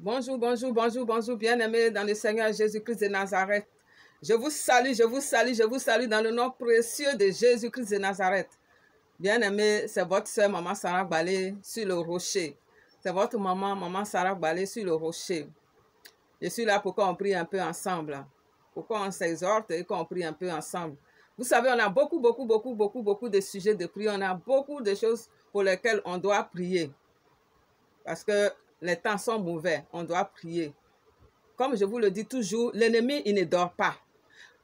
Bonjour, bonjour, bonjour, bonjour, bien-aimés dans le Seigneur Jésus-Christ de Nazareth. Je vous salue, je vous salue, je vous salue dans le nom précieux de Jésus-Christ de Nazareth. Bien-aimés, c'est votre soeur, Maman Sarah Balé, sur le rocher. C'est votre maman, Maman Sarah Balé, sur le rocher. Je suis là pour qu'on prie un peu ensemble. Pour qu'on s'exhorte et qu'on prie un peu ensemble. Vous savez, on a beaucoup de sujets de prière. On a beaucoup de choses pour lesquelles on doit prier. Parce que les temps sont mauvais, on doit prier. Comme je vous le dis toujours, l'ennemi, il ne dort pas.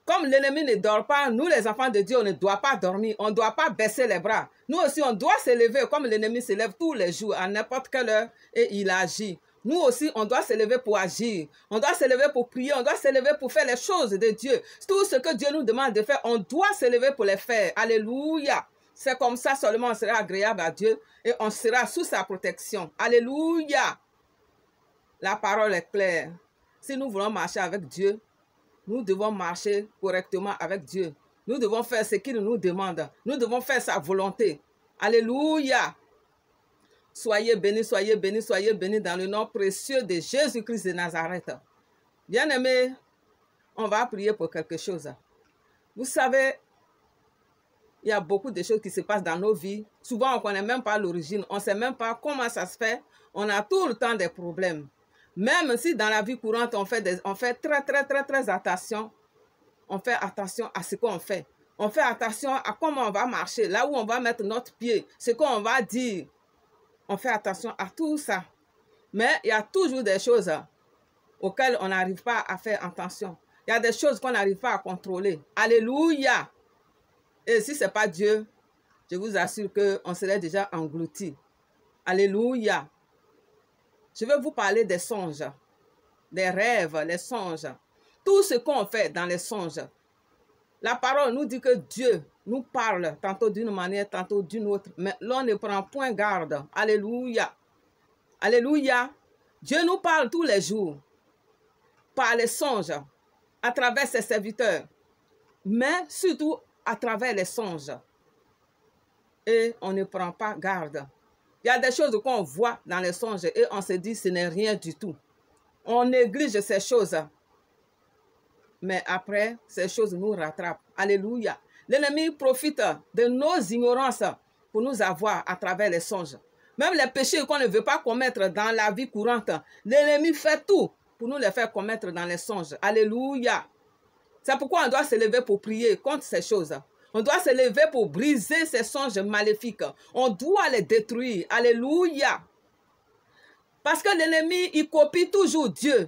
Comme l'ennemi ne dort pas, nous les enfants de Dieu, on ne doit pas dormir, on ne doit pas baisser les bras. Nous aussi, on doit se lever comme l'ennemi se lève tous les jours, à n'importe quelle heure, et il agit. Nous aussi, on doit se lever pour agir. On doit se lever pour prier, on doit se lever pour faire les choses de Dieu. Tout ce que Dieu nous demande de faire, on doit se lever pour les faire. Alléluia. C'est comme ça seulement on sera agréable à Dieu et on sera sous sa protection. Alléluia. La parole est claire. Si nous voulons marcher avec Dieu, nous devons marcher correctement avec Dieu. Nous devons faire ce qu'il nous demande. Nous devons faire sa volonté. Alléluia. Soyez bénis, soyez bénis, soyez bénis dans le nom précieux de Jésus-Christ de Nazareth. Bien-aimés, on va prier pour quelque chose. Vous savez, il y a beaucoup de choses qui se passent dans nos vies. Souvent, on ne connaît même pas l'origine. On ne sait même pas comment ça se fait. On a tout le temps des problèmes. Même si dans la vie courante, on fait très attention. On fait attention à ce qu'on fait. On fait attention à comment on va marcher, là où on va mettre notre pied, ce qu'on va dire. On fait attention à tout ça. Mais il y a toujours des choses auxquelles on n'arrive pas à faire attention. Il y a des choses qu'on n'arrive pas à contrôler. Alléluia. Et si ce n'est pas Dieu, je vous assure qu'on serait déjà englouti. Alléluia. Je vais vous parler des songes, des rêves, les songes. Tout ce qu'on fait dans les songes. La parole nous dit que Dieu nous parle tantôt d'une manière, tantôt d'une autre. Mais l'on ne prend point garde. Alléluia. Alléluia. Dieu nous parle tous les jours. Par les songes. À travers ses serviteurs. Mais surtout à travers les songes. Et on ne prend pas garde. Il y a des choses qu'on voit dans les songes et on se dit ce n'est rien du tout. On néglige ces choses. Mais après, ces choses nous rattrapent. Alléluia. L'ennemi profite de nos ignorances pour nous avoir à travers les songes. Même les péchés qu'on ne veut pas commettre dans la vie courante, l'ennemi fait tout pour nous les faire commettre dans les songes. Alléluia. C'est pourquoi on doit se lever pour prier contre ces choses. On doit se lever pour briser ces songes maléfiques. On doit les détruire. Alléluia. Parce que l'ennemi, il copie toujours Dieu.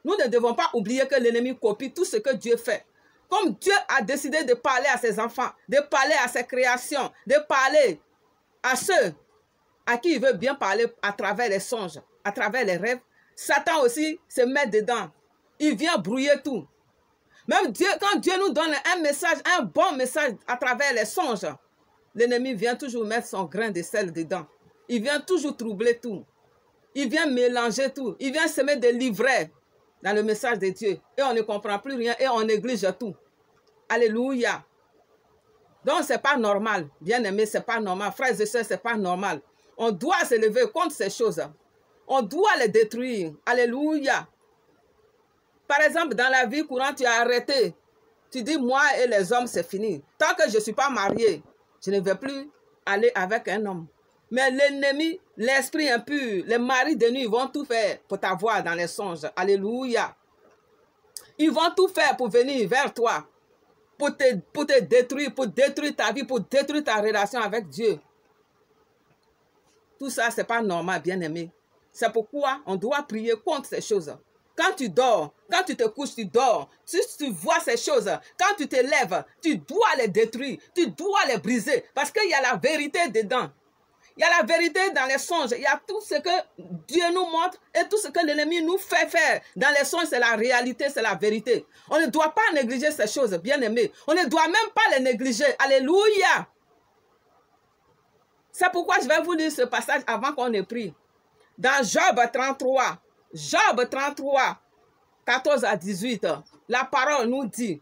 Nous ne devons pas oublier que l'ennemi copie tout ce que Dieu fait. Comme Dieu a décidé de parler à ses enfants, de parler à ses créations, de parler à ceux à qui il veut bien parler à travers les songes, à travers les rêves, Satan aussi se met dedans. Il vient brouiller tout. Même Dieu, quand Dieu nous donne un message, un bon message à travers les songes, l'ennemi vient toujours mettre son grain de sel dedans. Il vient toujours troubler tout. Il vient mélanger tout. Il vient semer des livrets dans le message de Dieu. Et on ne comprend plus rien et on néglige tout. Alléluia. Donc, ce n'est pas normal. Bien-aimé, ce n'est pas normal. Frères et sœurs, ce n'est pas normal. On doit se lever contre ces choses. On doit les détruire. Alléluia. Par exemple, dans la vie courante, tu as arrêté. Tu dis, moi et les hommes, c'est fini. Tant que je ne suis pas marié, je ne vais plus aller avec un homme. Mais l'ennemi, l'esprit impur, les maris de nuit, ils vont tout faire pour t'avoir dans les songes. Alléluia. Ils vont tout faire pour venir vers toi, pour te détruire, pour détruire ta vie, pour détruire ta relation avec Dieu. Tout ça, ce n'est pas normal, bien-aimé. C'est pourquoi on doit prier contre ces choses. Quand tu dors, quand tu te couches, tu dors. Si tu vois ces choses, quand tu te lèves, tu dois les détruire, tu dois les briser. Parce qu'il y a la vérité dedans. Il y a la vérité dans les songes. Il y a tout ce que Dieu nous montre et tout ce que l'ennemi nous fait faire. Dans les songes, c'est la réalité, c'est la vérité. On ne doit pas négliger ces choses, bien-aimés. On ne doit même pas les négliger. Alléluia. C'est pourquoi je vais vous lire ce passage avant qu'on ait pris. Dans Job 33, Job 33, 14 à 18, la parole nous dit,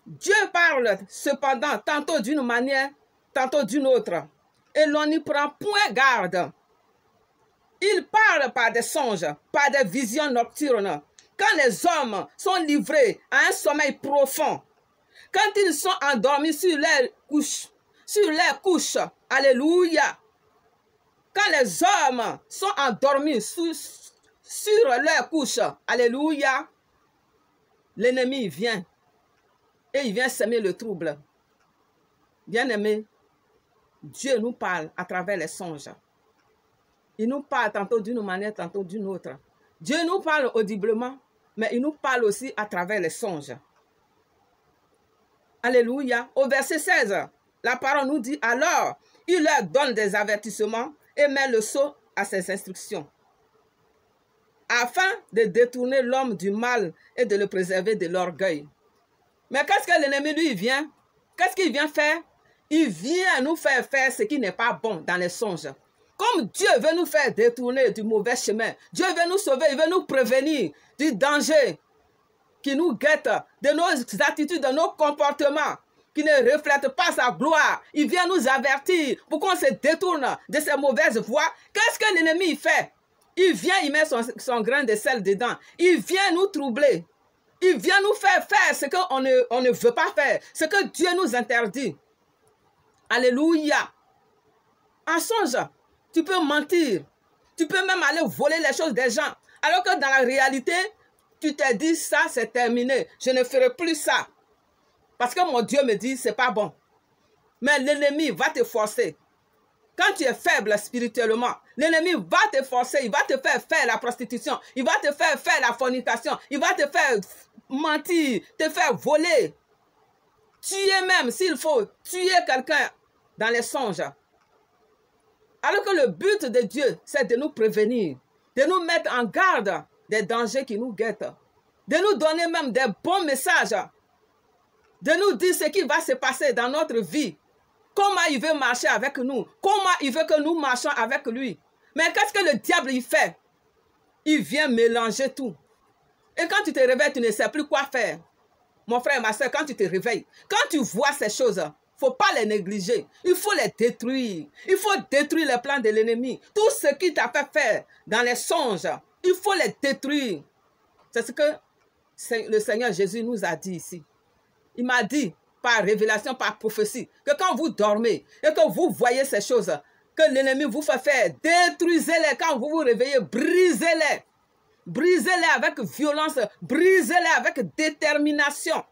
Dieu parle cependant tantôt d'une manière, tantôt d'une autre, et l'on n'y prend point garde. Il parle par des songes, par des visions nocturnes. Quand les hommes sont livrés à un sommeil profond, quand ils sont endormis sur leurs couches, alléluia. Quand les hommes sont endormis sur leurs couches, alléluia, l'ennemi vient et il vient semer le trouble. Bien-aimés, Dieu nous parle à travers les songes. Il nous parle tantôt d'une manière, tantôt d'une autre. Dieu nous parle audiblement, mais il nous parle aussi à travers les songes. Alléluia. Au verset 16, la parole nous dit, alors, il leur donne des avertissements et met le sceau à ses instructions, afin de détourner l'homme du mal et de le préserver de l'orgueil. Mais qu'est-ce que l'ennemi, lui, vient? Qu'est-ce qu'il vient faire? Il vient nous faire faire ce qui n'est pas bon dans les songes. Comme Dieu veut nous faire détourner du mauvais chemin, Dieu veut nous sauver, il veut nous prévenir du danger qui nous guette, de nos attitudes, de nos comportements qui ne reflètent pas sa gloire. Il vient nous avertir pour qu'on se détourne de ces mauvaises voies. Qu'est-ce que l'ennemi fait? Il vient, il met son grain de sel dedans. Il vient nous troubler. Il vient nous faire faire ce qu'on ne veut pas faire, ce que Dieu nous interdit. Alléluia. En songe, tu peux mentir. Tu peux même aller voler les choses des gens. Alors que dans la réalité, tu te dis ça, c'est terminé. Je ne ferai plus ça. Parce que mon Dieu me dit, c'est pas bon. Mais l'ennemi va te forcer. Quand tu es faible spirituellement, l'ennemi va te forcer. Il va te faire faire la prostitution. Il va te faire faire la fornication. Il va te faire mentir, te faire voler. Tuer même, s'il faut, tuer quelqu'un dans les songes. Alors que le but de Dieu, c'est de nous prévenir, de nous mettre en garde des dangers qui nous guettent, de nous donner même des bons messages, de nous dire ce qui va se passer dans notre vie, comment il veut marcher avec nous, comment il veut que nous marchions avec lui. Mais qu'est-ce que le diable il fait? Il vient mélanger tout. Et quand tu te réveilles, tu ne sais plus quoi faire. Mon frère et ma soeur, quand tu te réveilles, quand tu vois ces choses, il ne faut pas les négliger. Il faut les détruire. Il faut détruire les plans de l'ennemi. Tout ce qui t'a fait faire dans les songes, il faut les détruire. C'est ce que le Seigneur Jésus nous a dit ici. Il m'a dit, par révélation, par prophétie, que quand vous dormez et que vous voyez ces choses, que l'ennemi vous fait faire, détruisez-les. Quand vous vous réveillez, brisez-les. Brisez-les avec violence, brisez-les avec détermination.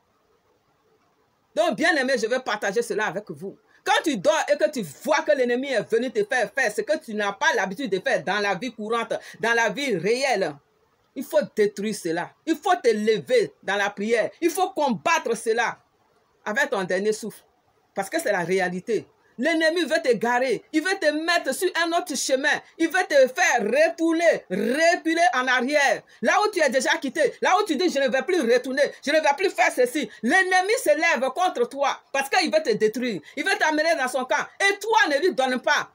Donc, bien aimé, je vais partager cela avec vous. Quand tu dors et que tu vois que l'ennemi est venu te faire faire ce que tu n'as pas l'habitude de faire dans la vie courante, dans la vie réelle, il faut détruire cela. Il faut te lever dans la prière. Il faut combattre cela avec ton dernier souffle. Parce que c'est la réalité. L'ennemi veut te garer. Il veut te mettre sur un autre chemin. Il veut te faire retourner, reculer en arrière. Là où tu es déjà quitté. Là où tu dis, je ne vais plus retourner. Je ne vais plus faire ceci. L'ennemi se lève contre toi. Parce qu'il veut te détruire. Il veut t'amener dans son camp. Et toi, ne lui donne pas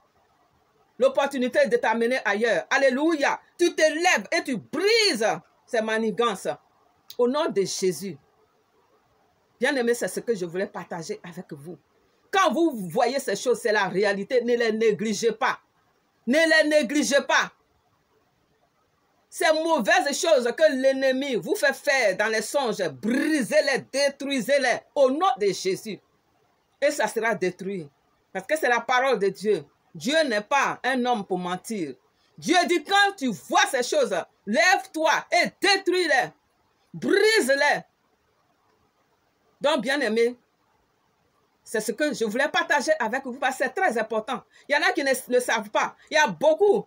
l'opportunité de t'amener ailleurs. Alléluia. Tu te lèves et tu brises ces manigances. Au nom de Jésus. Bien aimé, c'est ce que je voulais partager avec vous. Quand vous voyez ces choses, c'est la réalité. Ne les négligez pas. Ne les négligez pas. Ces mauvaises choses que l'ennemi vous fait faire dans les songes, brisez-les, détruisez-les au nom de Jésus. Et ça sera détruit. Parce que c'est la parole de Dieu. Dieu n'est pas un homme pour mentir. Dieu dit, quand tu vois ces choses, lève-toi et détruis-les. Brise-les. Donc, bien aimé, c'est ce que je voulais partager avec vous parce que c'est très important. Il y en a qui ne le savent pas. Il y a beaucoup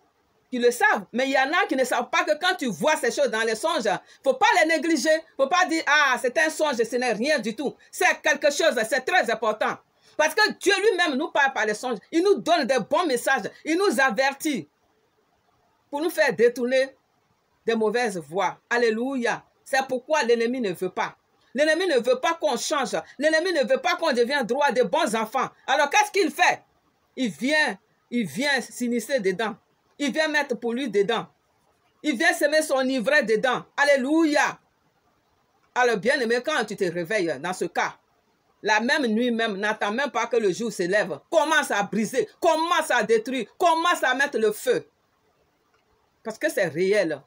qui le savent, mais il y en a qui ne savent pas que quand tu vois ces choses dans les songes, il ne faut pas les négliger. Il ne faut pas dire, ah, c'est un songe, ce n'est rien du tout. C'est quelque chose, c'est très important. Parce que Dieu lui-même nous parle par les songes. Il nous donne des bons messages. Il nous avertit pour nous faire détourner des mauvaises voies. Alléluia. C'est pourquoi l'ennemi ne veut pas. L'ennemi ne veut pas qu'on change. L'ennemi ne veut pas qu'on devienne droit de bons enfants. Alors, qu'est-ce qu'il fait? Il vient s'initier dedans. Il vient mettre pour lui dedans. Il vient semer son ivraie dedans. Alléluia. Alors, bien aimé, quand tu te réveilles dans ce cas, la même nuit même, n'attends même pas que le jour se lève. Commence à briser, commence à détruire, commence à mettre le feu. Parce que c'est réel.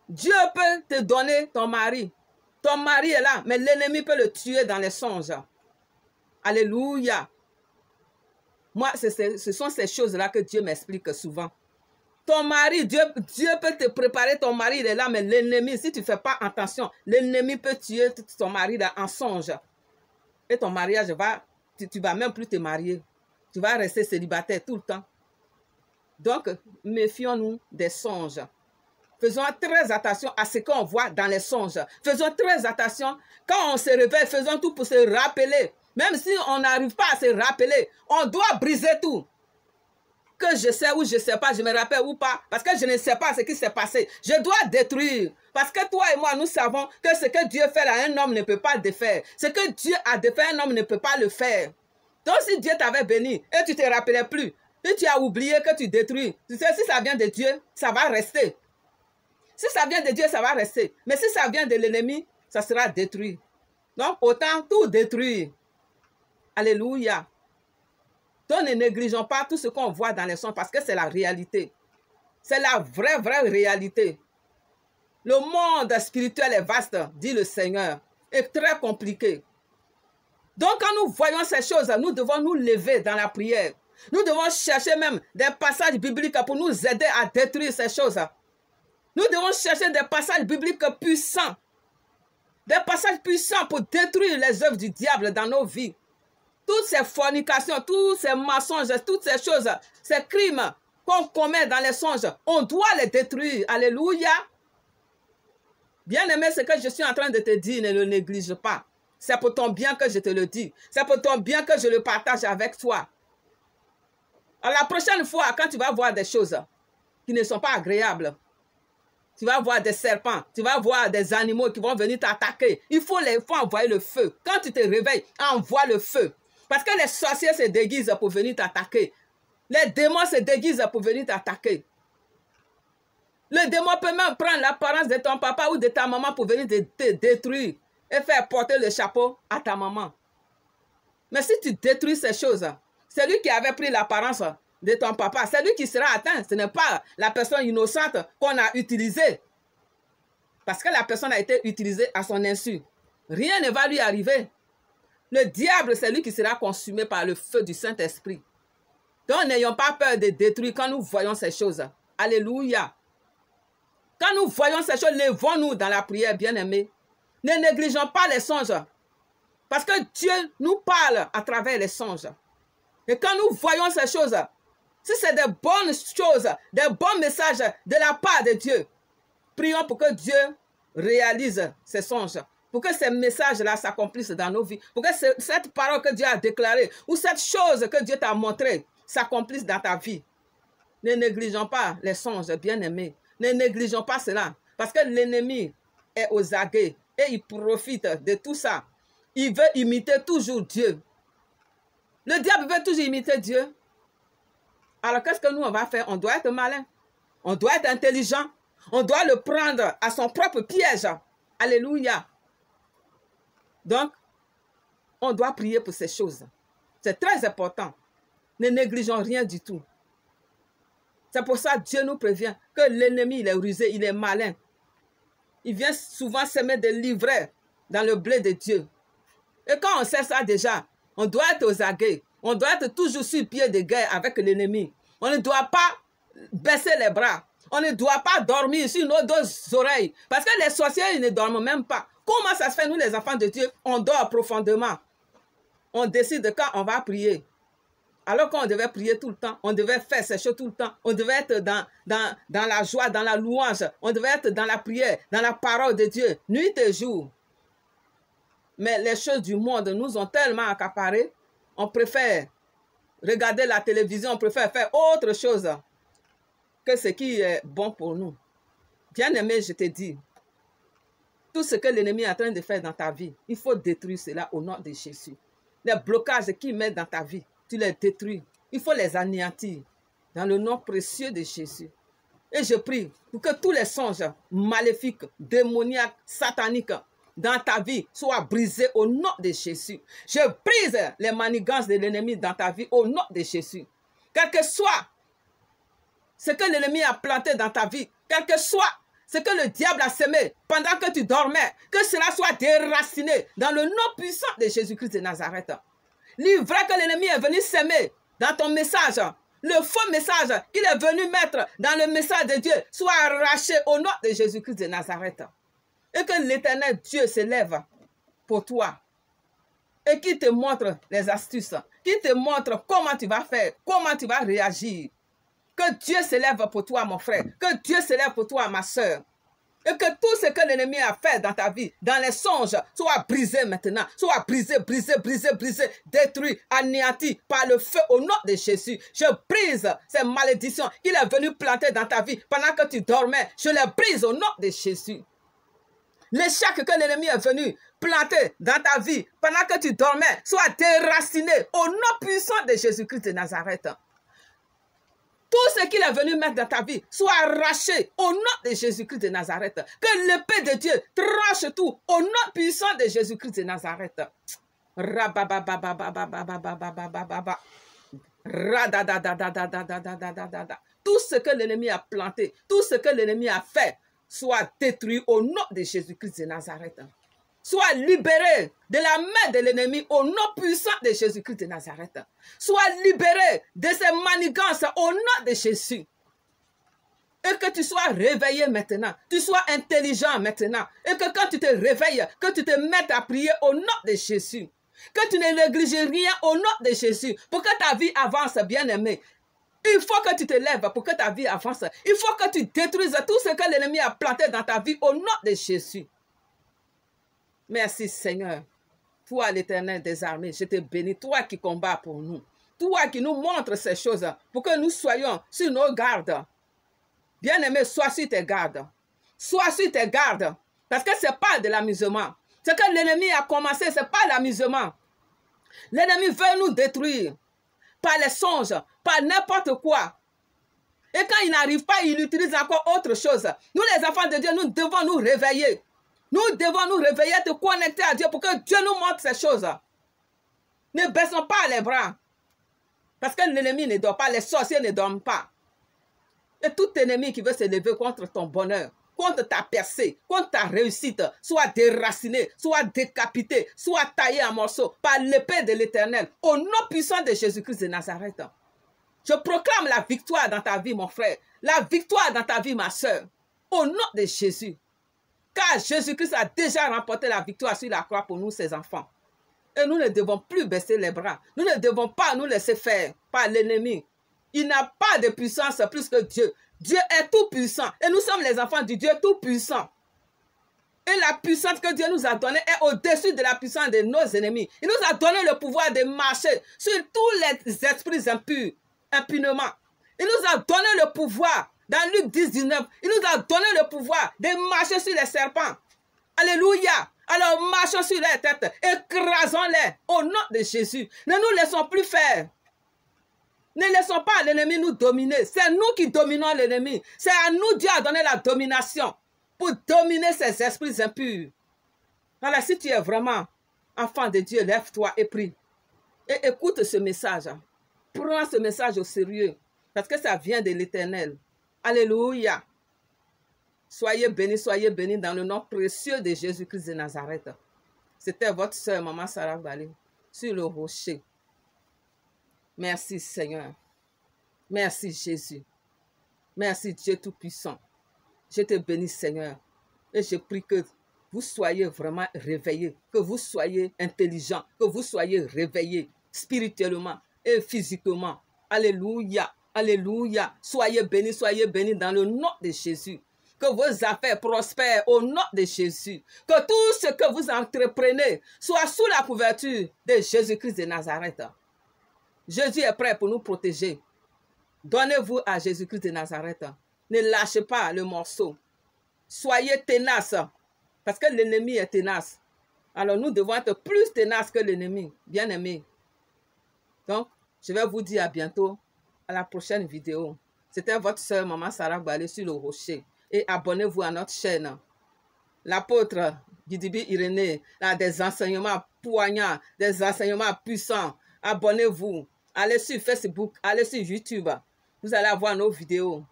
Dieu peut te donner ton mari. Ton mari est là, mais l'ennemi peut le tuer dans les songes. Alléluia. Moi, ce sont ces choses-là que Dieu m'explique souvent. Ton mari, Dieu peut te préparer, ton mari, il est là, mais l'ennemi, si tu ne fais pas attention, l'ennemi peut tuer ton mari là, en songe. Et ton mariage tu ne vas même plus te marier. Tu vas rester célibataire tout le temps. Donc, méfions-nous des songes. Faisons très attention à ce qu'on voit dans les songes. Faisons très attention. Quand on se réveille, faisons tout pour se rappeler. Même si on n'arrive pas à se rappeler, on doit briser tout. Que je sais ou je ne sais pas, je me rappelle ou pas, parce que je ne sais pas ce qui s'est passé. Je dois détruire. Parce que toi et moi, nous savons que ce que Dieu fait à un homme ne peut pas défaire. Ce que Dieu a défait, un homme ne peut pas le faire. Donc si Dieu t'avait béni et tu ne te rappelais plus, et tu as oublié que tu détruis, tu sais, si ça vient de Dieu, ça va rester. Si ça vient de Dieu, ça va rester. Mais si ça vient de l'ennemi, ça sera détruit. Donc, autant tout détruire. Alléluia. Donc, ne négligeons pas tout ce qu'on voit dans les songes parce que c'est la réalité. C'est la vraie réalité. Le monde spirituel est vaste, dit le Seigneur, et très compliqué. Donc, quand nous voyons ces choses, nous devons nous lever dans la prière. Nous devons chercher même des passages bibliques pour nous aider à détruire ces choses. Nous devons chercher des passages bibliques puissants. Des passages puissants pour détruire les œuvres du diable dans nos vies. Toutes ces fornications, tous ces mensonges, toutes ces choses, ces crimes qu'on commet dans les songes, on doit les détruire. Alléluia. Bien-aimé, ce que je suis en train de te dire, ne le néglige pas. C'est pour ton bien que je te le dis. C'est pour ton bien que je le partage avec toi. Alors, la prochaine fois, quand tu vas voir des choses qui ne sont pas agréables, tu vas voir des serpents, tu vas voir des animaux qui vont venir t'attaquer. Il faut envoyer le feu. Quand tu te réveilles, envoie le feu. Parce que les sorciers se déguisent pour venir t'attaquer. Les démons se déguisent pour venir t'attaquer. Le démon peut même prendre l'apparence de ton papa ou de ta maman pour venir te détruire et faire porter le chapeau à ta maman. Mais si tu détruis ces choses, celui qui avait pris l'apparence de ton papa, c'est lui qui sera atteint. Ce n'est pas la personne innocente qu'on a utilisée. Parce que la personne a été utilisée à son insu. Rien ne va lui arriver. Le diable, c'est lui qui sera consumé par le feu du Saint-Esprit. Donc, n'ayons pas peur de détruire quand nous voyons ces choses. Alléluia. Quand nous voyons ces choses, levons-nous dans la prière, bien-aimés. Ne négligeons pas les songes. Parce que Dieu nous parle à travers les songes. Et quand nous voyons ces choses, si c'est des bonnes choses, des bons messages de la part de Dieu, prions pour que Dieu réalise ces songes. Pour que ces messages-là s'accomplissent dans nos vies. Pour que cette parole que Dieu a déclarée ou cette chose que Dieu t'a montrée s'accomplisse dans ta vie. Ne négligeons pas les songes, bien-aimés. Ne négligeons pas cela. Parce que l'ennemi est aux aguets et il profite de tout ça. Il veut imiter toujours Dieu. Le diable veut toujours imiter Dieu. Alors qu'est-ce que nous on va faire? On doit être malin. On doit être intelligent. On doit le prendre à son propre piège. Alléluia. Donc, on doit prier pour ces choses. C'est très important. Ne négligeons rien du tout. C'est pour ça que Dieu nous prévient que l'ennemi, il est rusé, il est malin. Il vient souvent semer des livrets dans le blé de Dieu. Et quand on sait ça déjà, on doit être aux aguets. On doit être toujours sur pied de guerre avec l'ennemi. On ne doit pas baisser les bras. On ne doit pas dormir sur nos deux oreilles. Parce que les sorciers, ils ne dorment même pas. Comment ça se fait, nous les enfants de Dieu, on dort profondément. On décide quand on va prier. Alors qu'on devait prier tout le temps, on devait faire ces choses tout le temps. On devait être dans la joie, dans la louange. On devait être dans la prière, dans la parole de Dieu, nuit et jour. Mais les choses du monde nous ont tellement accaparés, on préfère regarder la télévision, on préfère faire autre chose que ce qui est bon pour nous. Bien-aimé, je te dis, tout ce que l'ennemi est en train de faire dans ta vie, il faut détruire cela au nom de Jésus. Les blocages qu'il met dans ta vie, tu les détruis. Il faut les anéantir dans le nom précieux de Jésus. Et je prie pour que tous les songes maléfiques, démoniaques, sataniques dans ta vie soient brisés au nom de Jésus. Je brise les manigances de l'ennemi dans ta vie au nom de Jésus. Quel que soit ce que l'ennemi a planté dans ta vie, quel que soit ce que le diable a semé pendant que tu dormais, que cela soit déraciné dans le nom puissant de Jésus-Christ de Nazareth. L'ivraie que l'ennemi est venu semer dans ton message, le faux message qu'il est venu mettre dans le message de Dieu, soit arraché au nom de Jésus-Christ de Nazareth. Et que l'Éternel Dieu s'élève pour toi et qui te montre les astuces, qui te montre comment tu vas faire, comment tu vas réagir. Que Dieu s'élève pour toi, mon frère. Que Dieu s'élève pour toi, ma soeur. Et que tout ce que l'ennemi a fait dans ta vie, dans les songes, soit brisé maintenant. Soit brisé, brisé, brisé, brisé, détruit, anéanti par le feu au nom de Jésus. Je brise ces malédictions qu'il est venu planter dans ta vie pendant que tu dormais. Je les brise au nom de Jésus. L'échec que l'ennemi est venu planter dans ta vie pendant que tu dormais, soit déraciné au nom puissant de Jésus-Christ de Nazareth. Tout ce qu'il est venu mettre dans ta vie soit arraché au nom de Jésus-Christ de Nazareth. Que l'épée de Dieu tranche tout au nom puissant de Jésus-Christ de Nazareth. Tout ce que l'ennemi a planté, tout ce que l'ennemi a fait, soit détruit au nom de Jésus-Christ de Nazareth. Sois libéré de la main de l'ennemi au nom puissant de Jésus-Christ de Nazareth. Sois libéré de ces manigances au nom de Jésus. Et que tu sois réveillé maintenant. Tu sois intelligent maintenant. Et que quand tu te réveilles, que tu te mettes à prier au nom de Jésus. Que tu ne négliges rien au nom de Jésus. Pour que ta vie avance, bien-aimé. Il faut que tu te lèves pour que ta vie avance. Il faut que tu détruises tout ce que l'ennemi a planté dans ta vie au nom de Jésus. Merci Seigneur. Toi l'Éternel des armées, je te bénis. Toi qui combats pour nous. Toi qui nous montres ces choses pour que nous soyons sur nos gardes. Bien-aimé, sois sur tes gardes. Sois sur tes gardes. Parce que ce n'est pas de l'amusement. Ce que l'ennemi a commencé, ce n'est pas l'amusement. L'ennemi veut nous détruire par les songes, par n'importe quoi. Et quand il n'arrive pas, il utilise encore autre chose. Nous les enfants de Dieu, nous devons nous réveiller. Nous devons nous réveiller, te connecter à Dieu pour que Dieu nous montre ces choses. Ne baissons pas les bras. Parce que l'ennemi ne dort pas, les sorciers ne dorment pas. Et tout ennemi qui veut se lever contre ton bonheur, contre ta percée, contre ta réussite, soit déraciné, soit décapité, soit taillé en morceaux par l'épée de l'Éternel, au nom puissant de Jésus-Christ de Nazareth. Je proclame la victoire dans ta vie, mon frère, la victoire dans ta vie, ma soeur, au nom de Jésus. Car Jésus-Christ a déjà remporté la victoire sur la croix pour nous, ses enfants. Et nous ne devons plus baisser les bras. Nous ne devons pas nous laisser faire par l'ennemi. Il n'a pas de puissance plus que Dieu. Dieu est tout puissant. Et nous sommes les enfants du Dieu tout puissant. Et la puissance que Dieu nous a donnée est au-dessus de la puissance de nos ennemis. Il nous a donné le pouvoir de marcher sur tous les esprits impurs, impunément. Il nous a donné le pouvoir. Dans Luc 10, 19, il nous a donné le pouvoir de marcher sur les serpents. Alléluia. Alors marchons sur les têtes, écrasons-les au nom de Jésus. Ne nous laissons plus faire. Ne laissons pas l'ennemi nous dominer. C'est nous qui dominons l'ennemi. C'est à nous Dieu a donné la domination pour dominer ces esprits impurs. Alors si tu es vraiment enfant de Dieu, lève-toi et prie. Et écoute ce message. Prends ce message au sérieux. Parce que ça vient de l'Éternel. Alléluia. Soyez bénis dans le nom précieux de Jésus-Christ de Nazareth. C'était votre soeur, Maman Sarah Balé, sur le rocher. Merci Seigneur. Merci Jésus. Merci Dieu Tout-Puissant. Je te bénis Seigneur. Et je prie que vous soyez vraiment réveillés, que vous soyez intelligents, que vous soyez réveillés spirituellement et physiquement. Alléluia. Alléluia. Soyez bénis dans le nom de Jésus. Que vos affaires prospèrent au nom de Jésus. Que tout ce que vous entreprenez soit sous la couverture de Jésus-Christ de Nazareth. Jésus est prêt pour nous protéger. Donnez-vous à Jésus-Christ de Nazareth. Ne lâchez pas le morceau. Soyez tenaces. Parce que l'ennemi est tenace. Alors nous devons être plus tenaces que l'ennemi. Bien-aimés. Donc, je vais vous dire à bientôt. À la prochaine vidéo. C'était votre soeur Maman Sarah Balé sur le rocher. Et abonnez-vous à notre chaîne. L'apôtre Gidibi Irénée a des enseignements poignants, des enseignements puissants. Abonnez-vous. Allez sur Facebook, allez sur YouTube. Vous allez avoir nos vidéos.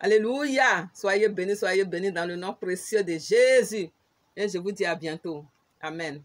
Alléluia. Soyez bénis dans le nom précieux de Jésus. Et je vous dis à bientôt. Amen.